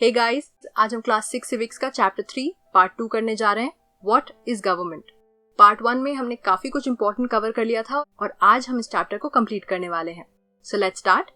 Hey guys, आज हम class 6 civics का चैप्टर 3 पार्ट 2 करने जा रहे हैं। What is government. पार्ट 1 में हमने काफी कुछ इंपॉर्टेंट कवर कर लिया था और आज हम इस चैप्टर को कंप्लीट करने वाले हैं। So let's start.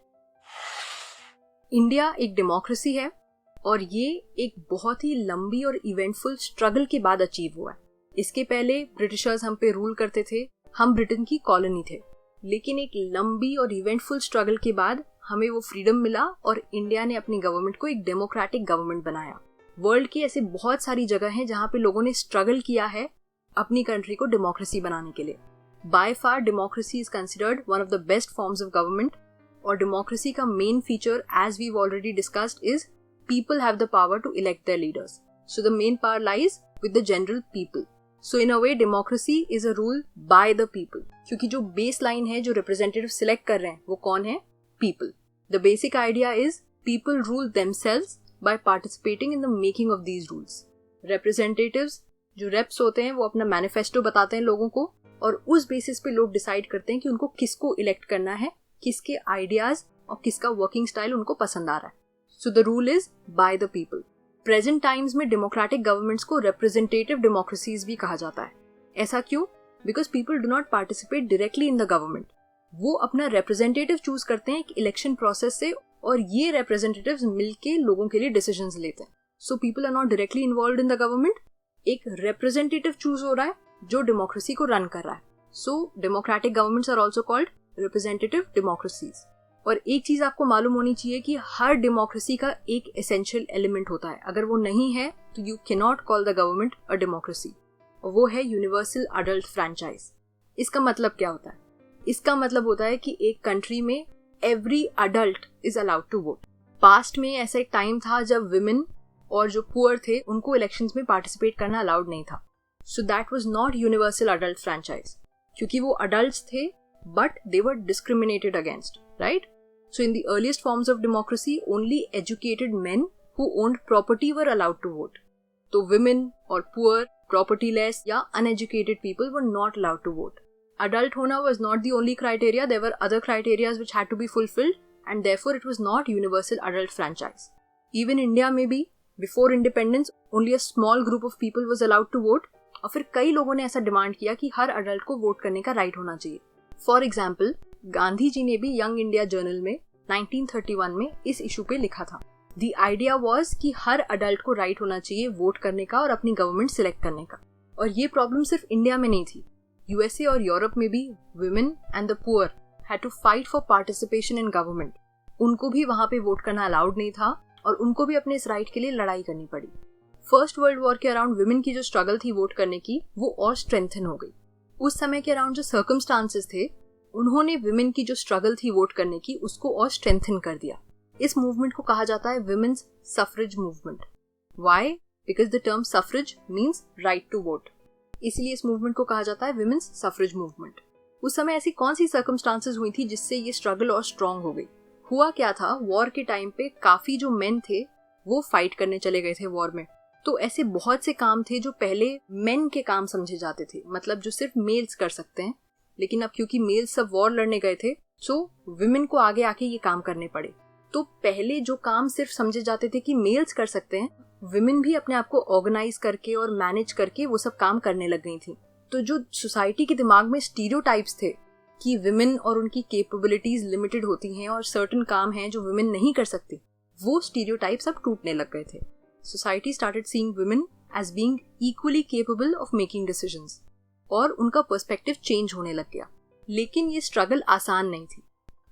इंडिया एक डेमोक्रेसी है और ये एक बहुत ही लंबी और इवेंटफुल स्ट्रगल के बाद अचीव हुआ है। इसके पहले ब्रिटिशर्स हम पे रूल करते थे, हम ब्रिटेन की कॉलोनी थे, लेकिन एक लंबी और इवेंटफुल स्ट्रगल के बाद हमें वो फ्रीडम मिला और इंडिया ने अपनी गवर्नमेंट को एक डेमोक्रेटिक गवर्नमेंट बनाया। वर्ल्ड की ऐसे बहुत सारी जगह हैं जहाँ पे लोगों ने स्ट्रगल किया है अपनी कंट्री को डेमोक्रेसी बनाने के लिए। By far democracy is considered one of the best forms of government और डेमोक्रेसी का main feature, as we already discussed, is people have the power to elect their leaders. So the main power lies with the general people. So in a way democracy is a rule by the people, क्योंकि जो base line है, जो representative select कर रहे हैं, वो कौन है? People. The basic idea is people rule themselves by participating in the making of these rules. Representatives, जो reps होते हैं, वो अपना मैनिफेस्टो बताते हैं लोगों को और उस बेसिस पे लोग डिसाइड करते हैं कि उनको किसको इलेक्ट करना है, किसके आइडियाज और किसका वर्किंग स्टाइल उनको पसंद आ रहा है। So the rule is by the people. Present times में डेमोक्रेटिक गवर्नमेंट्स को रिप्रेजेंटेटिव डेमोक्रेसीज भी कहा जाता है। ऐसा क्यों? Because people do not participate directly in the government. वो अपना रिप्रेजेंटेटिव चूज करते हैं एक इलेक्शन प्रोसेस से और ये रिप्रेजेंटेटिव्स मिलके लोगों के लिए डिसीजंस लेते हैं। So people are not directly involved in the government. एक रिप्रेजेंटेटिव चूज हो रहा है जो डेमोक्रेसी को रन कर रहा है। So democratic governments are also called representative democracies. और एक चीज आपको मालूम होनी चाहिए कि हर डेमोक्रेसी का एक एसेंशियल एलिमेंट होता है। अगर वो नहीं है तो you can not call the government a democracy, और वो है यूनिवर्सल अडल्ट फ्रेंचाइज। इसका मतलब क्या होता है? इसका मतलब होता है कि एक कंट्री में every adult is allowed to vote. Past में ऐसा एक टाइम था जब विमेन और जो पुअर थे उनको इलेक्शंस में पार्टिसिपेट करना अलाउड नहीं था। So that was not universal adult franchise, क्योंकि वो अडल्ट्स थे but they were discriminated against, right? So in the earliest forms of democracy only educated men who owned property were allowed to vote. तो women और poor, propertyless या uneducated people were not allowed to vote. Adult hona was not the only criteria. There were other criteria which had to be fulfilled, and therefore it was not universal adult franchise. Even India में भी before independence only a small group of people was allowed to vote. और फिर कई लोगों ने ऐसा demand किया कि हर अडल्ट को वोट करने का राइट होना चाहिए। फॉर एग्जाम्पल, गांधी जी ने भी यंग इंडिया जर्नल में 1931 में इस इशू पे लिखा था। The idea was कि हर अडल्ट को राइट होना चाहिए वोट करने का और अपनी गवर्नमेंट सिलेक्ट करने का। और ये प्रॉब्लम सिर्फ इंडिया में नहीं थी। यूएसए और यूरोप में भी women and the poor had to fight for participation in government. उनको भी वहाँ पे वोट करना अलाउड नहीं था और उनको भी अपने इस राइट के लिए लड़ाई करनी पड़ी। फर्स्ट वर्ल्ड वॉर के अराउंड विमेन की जो स्ट्रगल थी वोट करने की, वो और स्ट्रेंथन हो गई। उस समय के अराउंड जो सर्कमस्टांसेस थे, उन्होंने विमेन की जो स्ट्रगल थी वोट करने की, उसको और स्ट्रेंथन कर दिया। इस मूवमेंट को कहा जाता है women's suffrage movement. Why? Because the term suffrage means right to vote, इसलिए इस मूवमेंट को कहा जाता है विमेन्स सफरेज मूवमेंट। उस समय ऐसी कौन सी सर्कमस्टांसेस हुई थी जिससे ये स्ट्रगल और स्ट्रांग हो गई? हुआ क्या था, वॉर के टाइम पे काफी जो मेन थे वो फाइट करने चले गए थे वॉर में। तो ऐसे बहुत से काम थे जो पहले मेन के काम समझे जाते थे, मतलब जो सिर्फ मेल्स कर सकते हैं, लेकिन अब क्योंकि मेल्स सब वॉर लड़ने गए थे, सो विमेन को आगे आके ये काम करने पड़े। तो पहले जो काम सिर्फ समझे जाते थे कि मेल्स कर सकते हैं, विमेन भी अपने आप को ऑर्गेनाइज करके और मैनेज करके वो सब काम करने लग गई थी। तो जो सोसाइटी के दिमाग में स्टीरियोटाइप्स थे कि विमेन और उनकी कैपेबिलिटीज लिमिटेड होती हैं और सर्टेन काम हैं जो विमेन नहीं कर सकती, वो स्टीरियोटाइप्स अब टूटने लग गए थे। Society started seeing women as being equally capable of making decisions और उनका पर्सपेक्टिव चेंज होने लग गया। लेकिन ये स्ट्रगल आसान नहीं थी।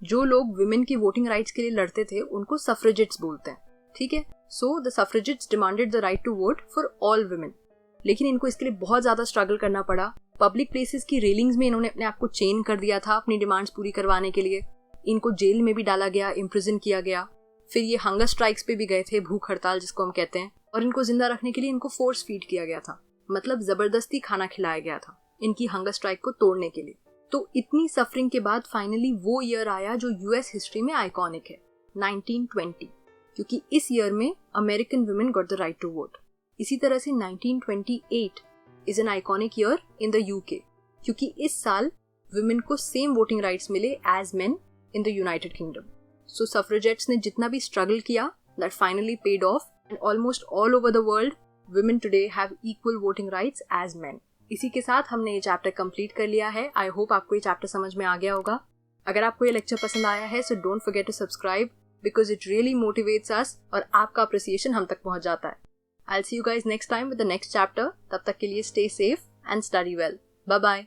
जो लोग विमेन की वोटिंग राइट्स के लिए लड़ते थे उनको सफ्रेजिट्स बोलते हैं, ठीक है? So the suffragettes demanded the right to vote for all women. लेकिन इनको इसके लिए बहुत ज्यादा स्ट्रगल करना पड़ा। पब्लिक प्लेसेस की रेलिंग्स में इन्होंने अपने आप को चेन कर दिया था अपनी डिमांड्स पूरी करवाने के लिए। इनको जेल में भी डाला गया, इम्प्रिजन किया गया। फिर ये हंगर स्ट्राइक्स पे भी गए थे, भूख हड़ताल जिसको हम कहते हैं, और इनको जिंदा रखने के लिए इनको फोर्स फीड किया गया था, मतलब जबरदस्ती खाना खिलाया गया था इनकी हंगर स्ट्राइक को तोड़ने के लिए। तो इतनी सफरिंग के बाद फाइनली वो ईयर आया जो यूएस हिस्ट्री में आइकॉनिक है, 1920, क्योंकि इस ईयर में American women got the right to vote. इसी तरह से 1928 is an iconic year in the UK, क्योंकि इस साल वुमेन को सेम वोटिंग राइट्स मिले as men in the United Kingdom. So suffragettes ने जितना भी स्ट्रगल किया, that finally paid off and almost all over the world women today have equal voting rights as men. इसी के साथ हमने ये चैप्टर कंप्लीट कर लिया है. आई होप आपको ये चैप्टर समझ में आ गया होगा. अगर आपको ये लेक्चर पसंद आया है so don't forget to subscribe because it really motivates us और आपका अप्रिसिएशन हम तक पहुंच जाता है. I will see you guys next time with the next chapter. तब तक के लिए stay safe and study well. Bye bye.